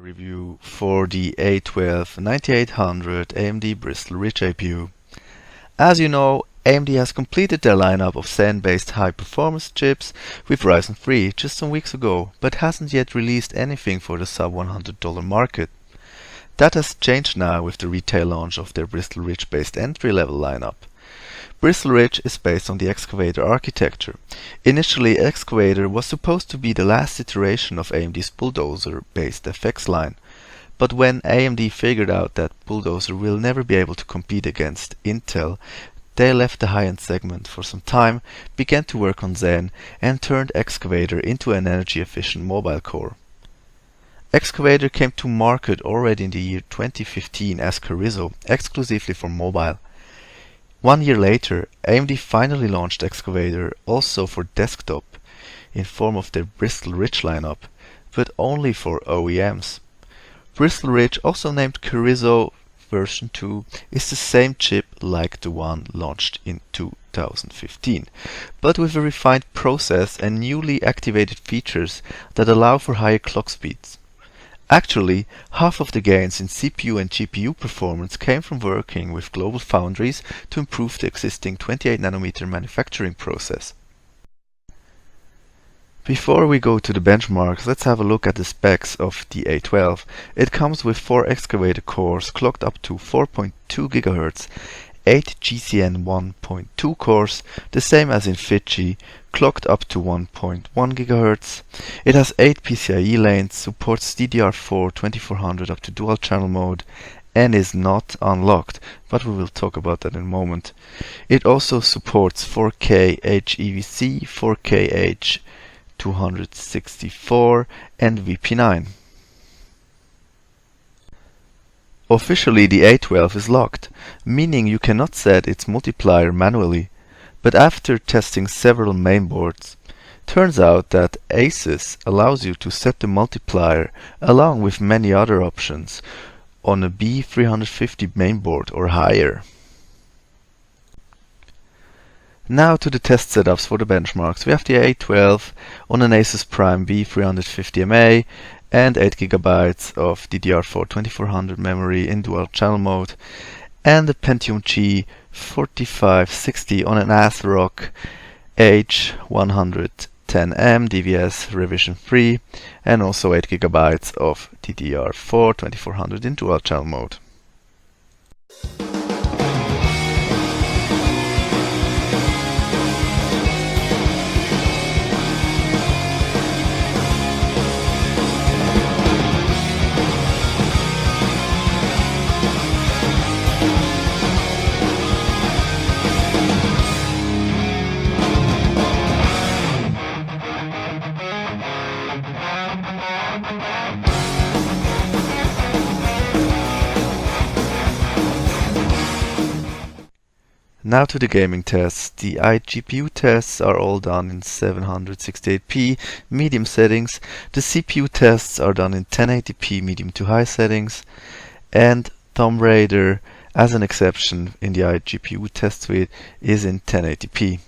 review for the A12-9800 AMD Bristol Ridge APU. As you know, AMD has completed their lineup of Zen-based high-performance chips with Ryzen 3 just some weeks ago, but hasn't yet released anything for the sub-$100 market. That has changed now with the retail launch of their Bristol Ridge-based entry-level lineup. Bristol Ridge is based on the Excavator architecture. Initially, Excavator was supposed to be the last iteration of AMD's Bulldozer-based FX line. But when AMD figured out that Bulldozer will never be able to compete against Intel, they left the high-end segment for some time, began to work on Zen, and turned Excavator into an energy-efficient mobile core. Excavator came to market already in the year 2015 as Carrizo, exclusively for mobile. 1 year later, AMD finally launched Excavator also for desktop in form of their Bristol Ridge lineup, but only for OEMs. Bristol Ridge, also named Carrizo version 2, is the same chip like the one launched in 2015, but with a refined process and newly activated features that allow for higher clock speeds. Actually, half of the gains in CPU and GPU performance came from working with global foundries to improve the existing 28nm manufacturing process. Before we go to the benchmarks, let's have a look at the specs of the A12. It comes with 4 Excavator cores clocked up to 4.2 GHz, 8 GCN 1.2 cores, the same as in Fiji, clocked up to 1.1 GHz. It has 8 PCIe lanes, supports DDR4 2400 up to dual channel mode, and is not unlocked, but we will talk about that in a moment. It also supports 4K HEVC, 4K H264 and VP9. Officially, the A12 is locked, meaning you cannot set its multiplier manually, but after testing several mainboards, turns out that ASUS allows you to set the multiplier along with many other options on a B350 mainboard or higher. Now to the test setups for the benchmarks. We have the A12 on an Asus Prime B350MA and 8GB of DDR4 2400 memory in dual channel mode, and the Pentium G 4560 on an ASRock H110M DVS revision 3, and also 8GB of DDR4 2400 in dual channel mode. Now to the gaming tests. The iGPU tests are all done in 768p medium settings. The CPU tests are done in 1080p medium to high settings, and Tomb Raider, as an exception in the iGPU test suite, is in 1080p.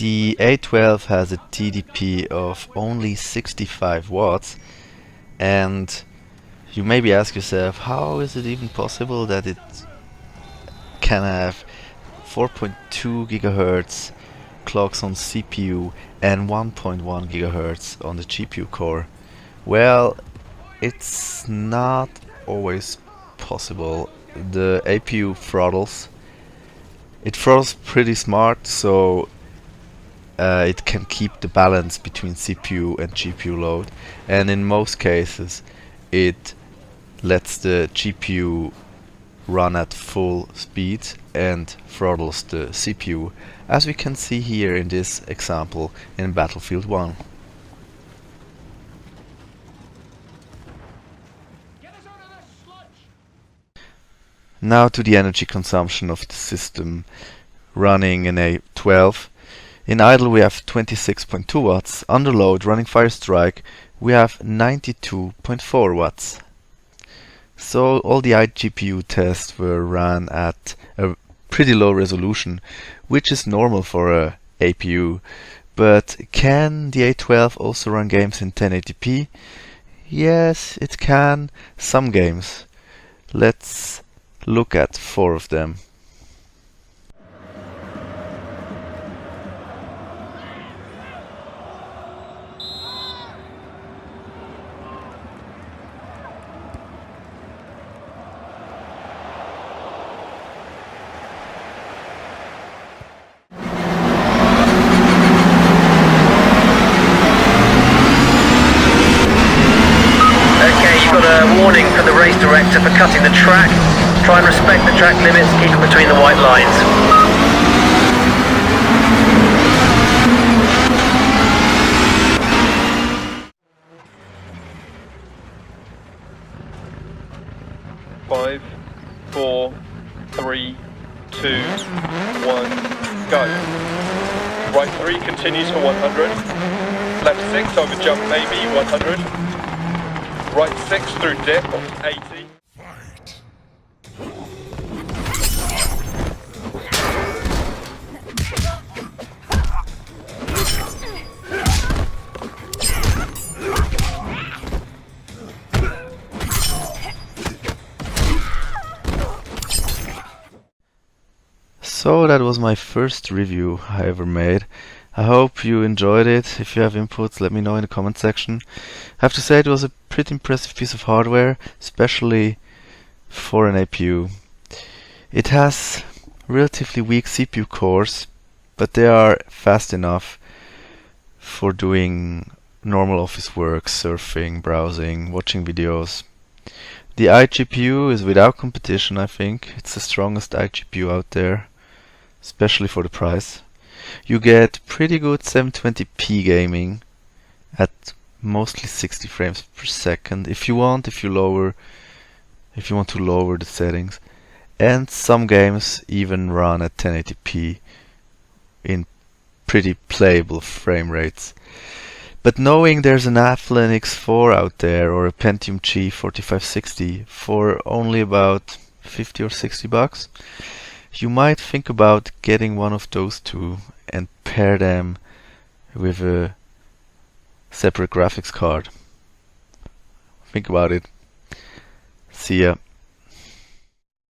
The A12 has a TDP of only 65 watts, and you maybe ask yourself, how is it even possible that it can have 4.2 gigahertz clocks on CPU and 1.1 gigahertz on the GPU core? Well, it's not always possible. The APU throttles. It throttles pretty smart, so it can keep the balance between CPU and GPU load, and in most cases it lets the GPU run at full speed and throttles the CPU, as we can see here in this example in Battlefield 1. Now to the energy consumption of the system running in A12. In idle we have 26.2 watts, under load running Firestrike we have 92.4 watts. So all the iGPU tests were run at a pretty low resolution, which is normal for a APU. But can the A12 also run games in 1080p? Yes, it can. Some games. Let's look at 4 of them. Warning for the race director for cutting the track. Try and respect the track limits, keep it between the white lines. Five, 4, 3, 2, 1, go. Right 3 continues for 100. Left 6 over jump maybe 100. Right 6 through dip of 80. So that was my first review I ever made. I hope you enjoyed it. If you have inputs, let me know in the comment section. I have to say it was a pretty impressive piece of hardware, especially for an APU. It has relatively weak CPU cores, but they are fast enough for doing normal office work, surfing, browsing, watching videos. The iGPU is without competition, I think. It's the strongest iGPU out there, especially for the price. You get pretty good 720p gaming at mostly 60 frames per second if you want to lower the settings, and some games even run at 1080p in pretty playable frame rates. But knowing there's an Athlon X4 out there or a Pentium G 4560 for only about 50 or 60 bucks, you might think about getting one of those two and pair them with a separate graphics card. Think about it. See ya.